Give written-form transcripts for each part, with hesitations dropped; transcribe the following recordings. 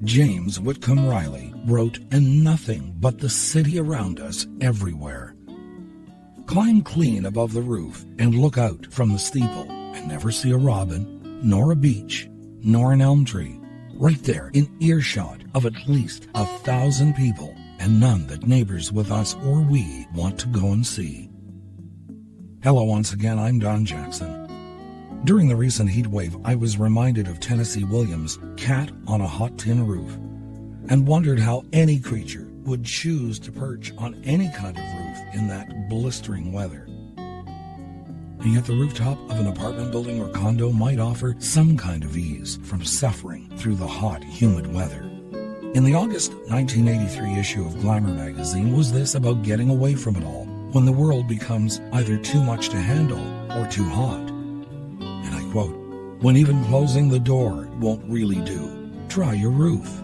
James Whitcomb Riley wrote, "And nothing but the city around us everywhere." Climb clean above the roof and look out from the steeple and never see a robin, nor a beech, nor an elm tree, right there in earshot of at least 1,000 people, and none that neighbors with us or we want to go and see. Hello once again, I'm Don Jackson. During the recent heat wave, I was reminded of Tennessee Williams' Cat on a Hot Tin Roof, and wondered how any creature would choose to perch on any kind of roof in that blistering weather. And yet the rooftop of an apartment building or condo might offer some kind of ease from suffering through the hot, humid weather. In the August 1983 issue of Glamour magazine was this about getting away from it all when the world becomes either too much to handle or too hot. And I quote, "When even closing the door won't really do, try your roof.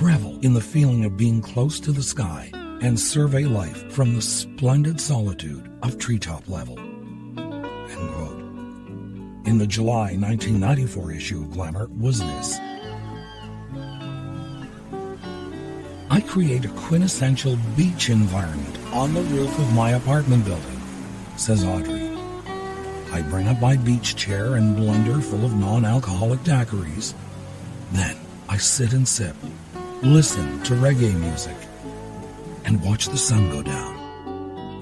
Revel in the feeling of being close to the sky and survey life from the splendid solitude of treetop level." End quote. In the July 1994 issue of Glamour was this: "I create a quintessential beach environment on the roof of my apartment building," says Audrey. "I bring up my beach chair and blender full of non-alcoholic daiquiris. Then I sit and sip, listen to reggae music, and watch the sun go down."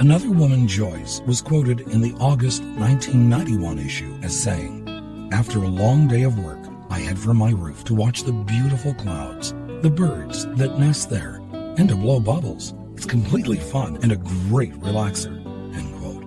Another woman, Joyce, was quoted in the August 1991 issue as saying, "After a long day of work, I head for my roof to watch the beautiful clouds, the birds that nest there, and to blow bubbles. It's completely fun and a great relaxer." End quote.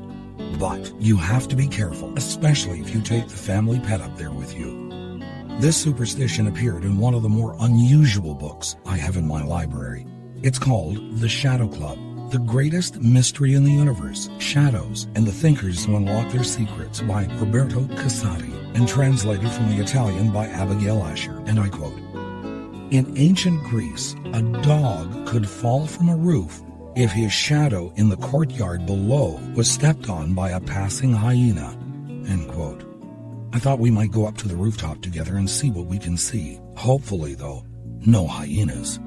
But you have to be careful, especially if you take the family pet up there with you. This superstition appeared in one of the more unusual books I have in my library. It's called The Shadow Club, The Greatest Mystery in the Universe, Shadows and the Thinkers Who Unlock Their Secrets by Roberto Casati, and translated from the Italian by Abigail Asher, and I quote, "In ancient Greece, a dog could fall from a roof if his shadow in the courtyard below was stepped on by a passing hyena." End quote. I thought we might go up to the rooftop together and see what we can see. Hopefully, though, no hyenas.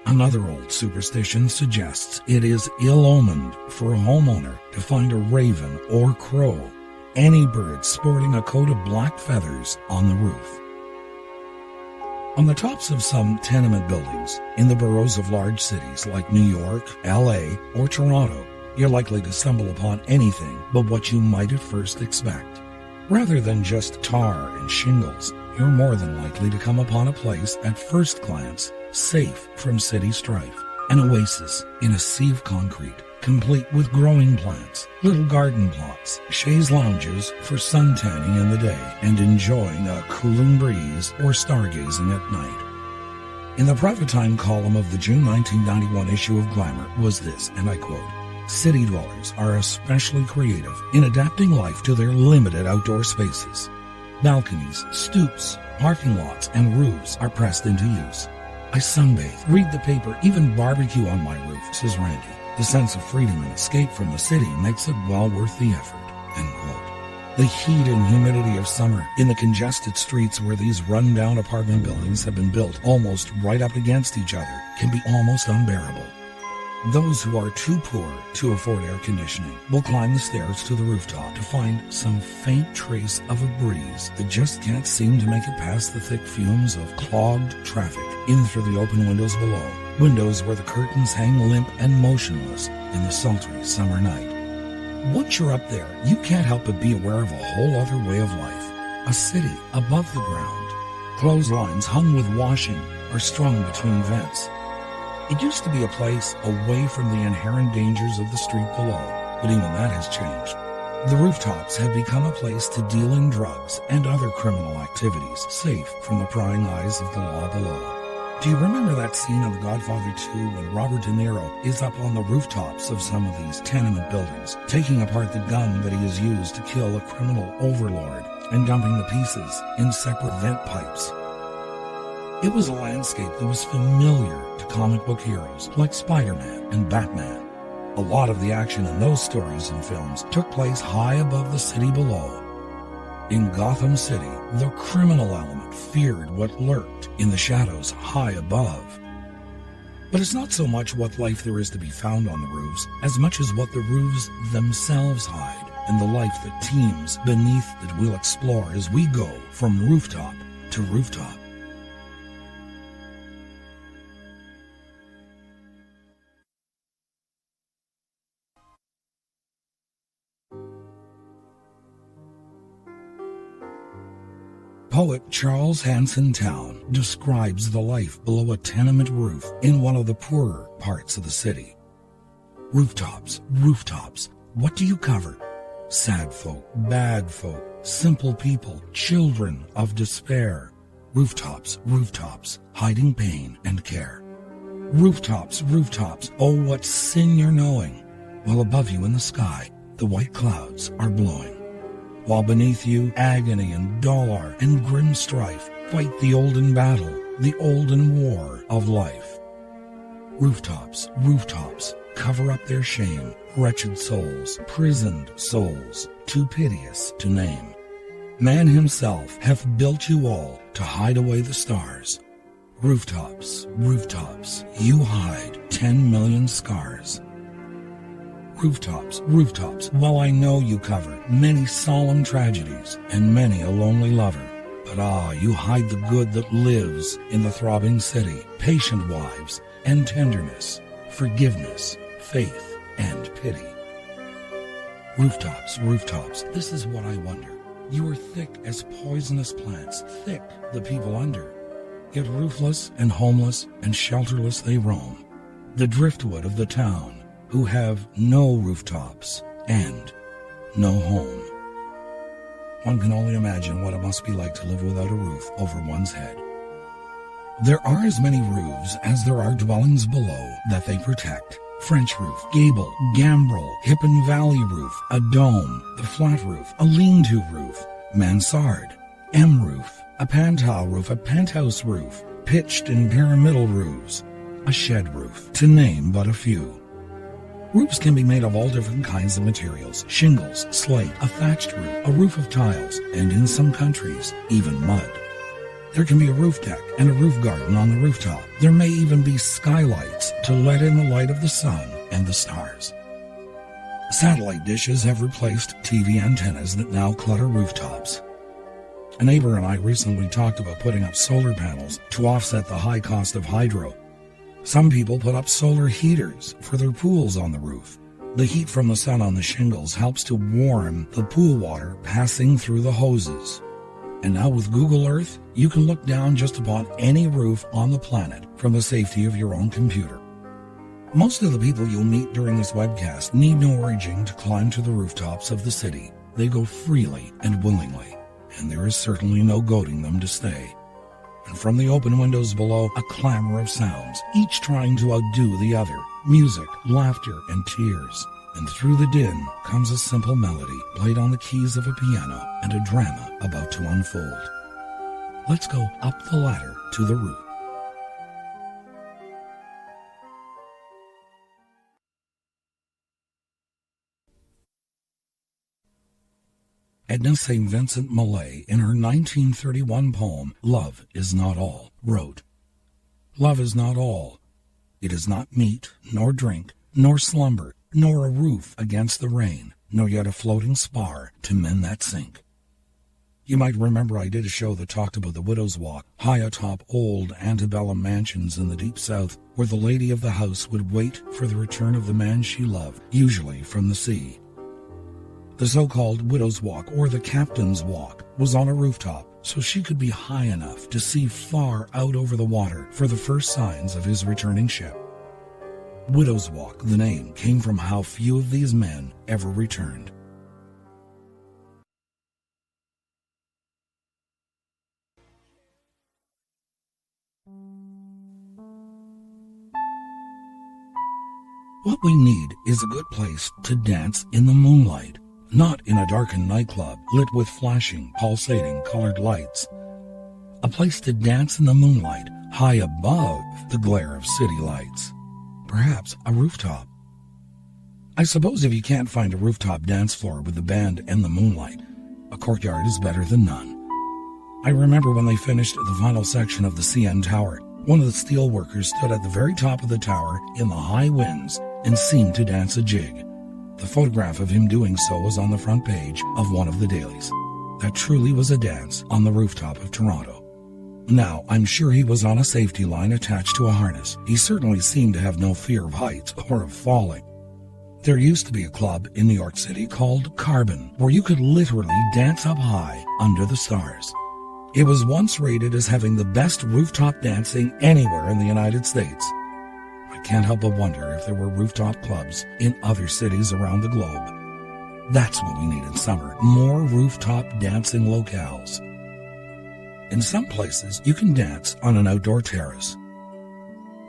Another old superstition suggests it is ill-omened for a homeowner to find a raven or crow, any bird sporting a coat of black feathers, on the roof. On the tops of some tenement buildings in the boroughs of large cities like New York, LA, or Toronto, you're likely to stumble upon anything but what you might at first expect. Rather than just tar and shingles, you're more than likely to come upon a place at first glance safe from city strife, an oasis in a sea of concrete, complete with growing plants, little garden plots, chaise lounges for sun-tanning in the day and enjoying a cooling breeze or stargazing at night. In the private time column of the June 1991 issue of Glamour was this, and I quote, "City dwellers are especially creative in adapting life to their limited outdoor spaces. Balconies, stoops, parking lots, and roofs are pressed into use. I sunbathe, read the paper, even barbecue on my roof," says Randy. "The sense of freedom and escape from the city makes it well worth the effort." End quote. The heat and humidity of summer in the congested streets where these run-down apartment buildings have been built almost right up against each other can be almost unbearable. Those who are too poor to afford air conditioning will climb the stairs to the rooftop to find some faint trace of a breeze that just can't seem to make it past the thick fumes of clogged traffic in through the open windows below, windows where the curtains hang limp and motionless in the sultry summer night. Once you're up there, you can't help but be aware of a whole other way of life, a city above the ground. Clotheslines hung with washing are strung between vents. It used to be a place away from the inherent dangers of the street below, but even that has changed. The rooftops have become a place to deal in drugs and other criminal activities, safe from the prying eyes of the law below. Do you remember that scene in The Godfather 2 when Robert De Niro is up on the rooftops of some of these tenement buildings, taking apart the gun that he has used to kill a criminal overlord and dumping the pieces in separate vent pipes? It was a landscape that was familiar to comic book heroes like Spider-Man and Batman. A lot of the action in those stories and films took place high above the city below. In Gotham City, the criminal element feared what lurked in the shadows high above. But it's not so much what life there is to be found on the roofs, as much as what the roofs themselves hide, and the life that teems beneath that we'll explore as we go from rooftop to rooftop. Poet Charles Hanson Towne describes the life below a tenement roof in one of the poorer parts of the city. Rooftops, rooftops, what do you cover? Sad folk, bad folk, simple people, children of despair. Rooftops, rooftops, hiding pain and care. Rooftops, rooftops, oh what sin you're knowing, while above you in the sky the white clouds are blowing. While beneath you agony and dolour and grim strife fight the olden battle, the olden war of life. Rooftops, rooftops, cover up their shame, wretched souls, prisoned souls, too piteous to name. Man himself hath built you all to hide away the stars. Rooftops, rooftops, you hide 10 million scars. Rooftops, rooftops, while I know you cover many solemn tragedies and many a lonely lover, but you hide the good that lives in the throbbing city, patient wives and tenderness, forgiveness, faith and pity. Rooftops, rooftops, this is what I wonder. You are thick as poisonous plants, thick the people under. Yet roofless and homeless and shelterless they roam, the driftwood of the town, who have no rooftops and no home. One can only imagine what it must be like to live without a roof over one's head. There are as many roofs as there are dwellings below that they protect. French roof, gable, gambrel, hip and valley roof, a dome, the flat roof, a lean-to roof, mansard, M roof, a pantile roof, a penthouse roof, pitched and pyramidal roofs, a shed roof, to name but a few. Roofs can be made of all different kinds of materials: shingles, slate, a thatched roof, a roof of tiles, and in some countries, even mud. There can be a roof deck and a roof garden on the rooftop. There may even be skylights to let in the light of the sun and the stars. Satellite dishes have replaced TV antennas that now clutter rooftops. A neighbor and I recently talked about putting up solar panels to offset the high cost of hydro. Some people put up solar heaters for their pools on the roof. The heat from the sun on the shingles helps to warm the pool water passing through the hoses. And now with Google Earth, you can look down just upon any roof on the planet from the safety of your own computer. Most of the people you'll meet during this webcast need no urging to climb to the rooftops of the city. They go freely and willingly, and there is certainly no goading them to stay. And from the open windows below, a clamor of sounds, each trying to outdo the other, music, laughter, and tears. And through the din comes a simple melody, played on the keys of a piano, and a drama about to unfold. Let's go up the ladder to the roof. Edna St. Vincent Millay, in her 1931 poem, Love is Not All, wrote, "Love is not all. It is not meat, nor drink, nor slumber, nor a roof against the rain, nor yet a floating spar to mend that sink." You might remember I did a show that talked about the Widow's Walk, high atop old antebellum mansions in the deep south, where the lady of the house would wait for the return of the man she loved, usually from the sea. The so-called Widow's Walk, or the Captain's Walk, was on a rooftop, so she could be high enough to see far out over the water for the first signs of his returning ship. Widow's Walk, the name, came from how few of these men ever returned. What we need is a good place to dance in the moonlight, not in a darkened nightclub lit with flashing, pulsating colored lights. a place to dance in the moonlight, high above the glare of city lights. Perhaps a rooftop. I suppose if you can't find a rooftop dance floor with the band and the moonlight, a courtyard is better than none. I remember when they finished the final section of the CN Tower, one of the steel workers stood at the very top of the tower in the high winds and seemed to dance a jig. The photograph of him doing so was on the front page of one of the dailies. That truly was a dance on the rooftop of Toronto. Now, I'm sure he was on a safety line attached to a harness. He certainly seemed to have no fear of heights or of falling. There used to be a club in New York City called Carbon, where you could literally dance up high under the stars. It was once rated as having the best rooftop dancing anywhere in the United States. I can't help but wonder if there were rooftop clubs in other cities around the globe. That's what we need in summer, more rooftop dancing locales. In some places, you can dance on an outdoor terrace.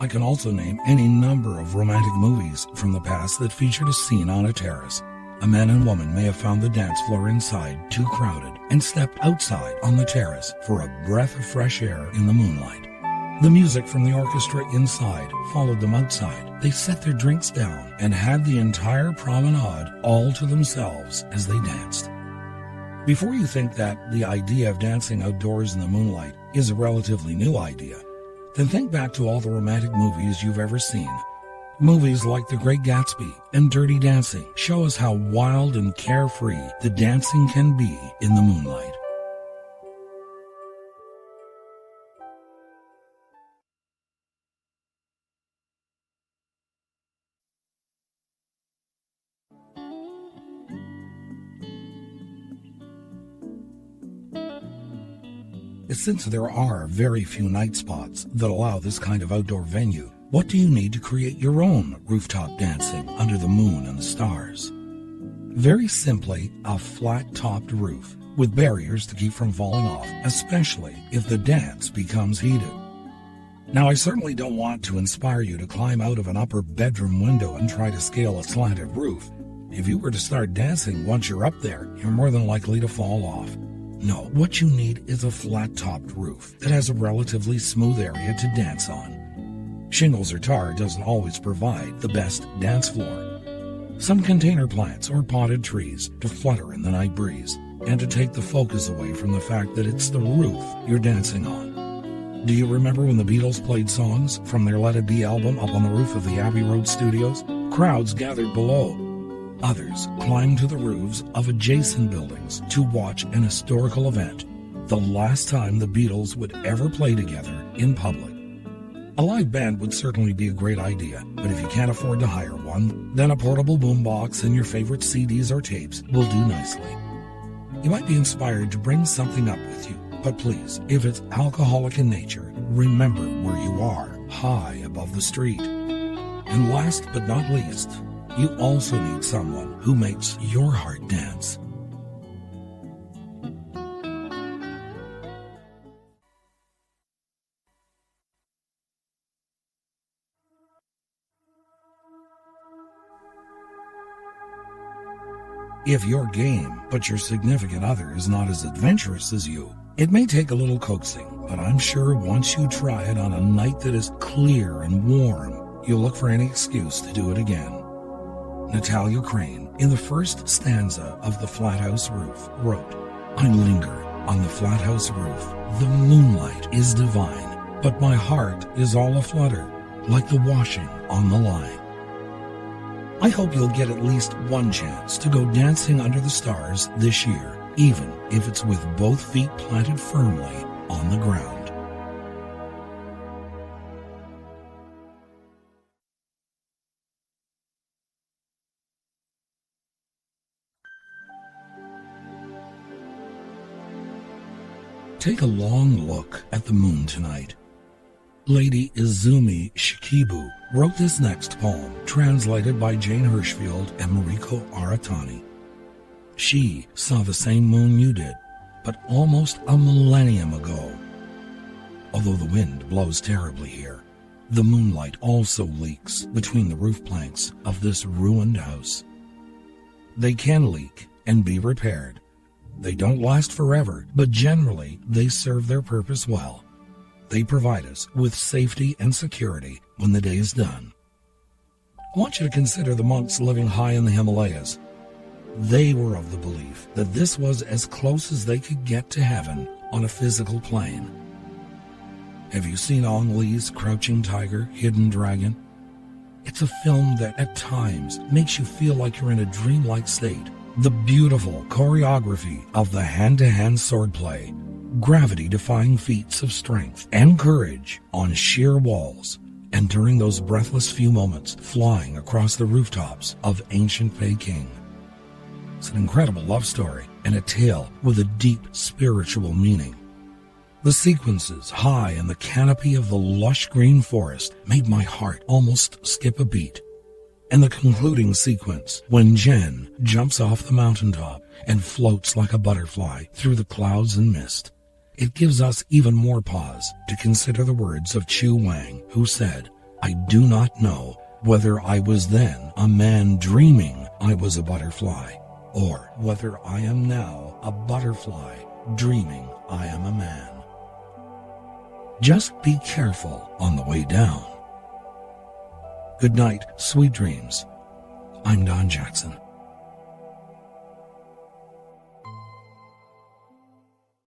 I can also name any number of romantic movies from the past that featured a scene on a terrace. A man and woman may have found the dance floor inside too crowded and stepped outside on the terrace for a breath of fresh air in the moonlight. The music from the orchestra inside followed them outside. They set their drinks down and had the entire promenade all to themselves as they danced. Before you think that the idea of dancing outdoors in the moonlight is a relatively new idea, then think back to all the romantic movies you've ever seen. Movies like The Great Gatsby and Dirty Dancing show us how wild and carefree the dancing can be in the moonlight. Since there are very few night spots that allow this kind of outdoor venue, what do you need to create your own rooftop dancing under the moon and the stars? Very simply, a flat-topped roof with barriers to keep from falling off, especially if the dance becomes heated. Now, I certainly don't want to inspire you to climb out of an upper bedroom window and try to scale a slanted roof. If you were to start dancing once you're up there, you're more than likely to fall off. No, what you need is a flat-topped roof that has a relatively smooth area to dance on. Shingles or tar doesn't always provide the best dance floor. Some container plants or potted trees to flutter in the night breeze and to take the focus away from the fact that it's the roof you're dancing on. Do you remember when the Beatles played songs from their Let It Be album up on the roof of the Abbey Road studios? Crowds gathered below. Others climbed to the roofs of adjacent buildings to watch an historical event, the last time the Beatles would ever play together in public. A live band would certainly be a great idea, but if you can't afford to hire one, then a portable boombox and your favorite CDs or tapes will do nicely. You might be inspired to bring something up with you, but please, if it's alcoholic in nature, remember where you are, high above the street. And last but not least, you also need someone who makes your heart dance. If you're game, but your significant other is not as adventurous as you, it may take a little coaxing, but I'm sure once you try it on a night that is clear and warm, you'll look for any excuse to do it again. Natalia Crane, in the first stanza of The Flat House Roof, wrote, "I linger on the flat house roof. The moonlight is divine, but my heart is all aflutter, like the washing on the line." I hope you'll get at least one chance to go dancing under the stars this year, even if it's with both feet planted firmly on the ground. Take a long look at the moon tonight. Lady Izumi Shikibu wrote this next poem, translated by Jane Hirschfield and Mariko Aratani. She saw the same moon you did, but almost a millennium ago. Although the wind blows terribly here, the moonlight also leaks between the roof planks of this ruined house. They can leak and be repaired, They don't last forever, but generally they serve their purpose well. They provide us with safety and security when the day is done. I want you to consider the monks living high in the Himalayas. They were of the belief that this was as close as they could get to heaven on a physical plane. Have you seen Ang Lee's Crouching Tiger, Hidden Dragon? It's a film that at times makes you feel like you're in a dreamlike state. The beautiful choreography of the hand-to-hand swordplay, gravity-defying feats of strength and courage on sheer walls, and during those breathless few moments flying across the rooftops of ancient Peking. It's an incredible love story and a tale with a deep spiritual meaning. The sequences high in the canopy of the lush green forest made my heart almost skip a beat. And the concluding sequence, when Jen jumps off the mountaintop and floats like a butterfly through the clouds and mist, it gives us even more pause to consider the words of Chu Wang, who said, "I do not know whether I was then a man dreaming I was a butterfly, or whether I am now a butterfly dreaming I am a man." Just be careful on the way down. Good night, sweet dreams. I'm Don Jackson.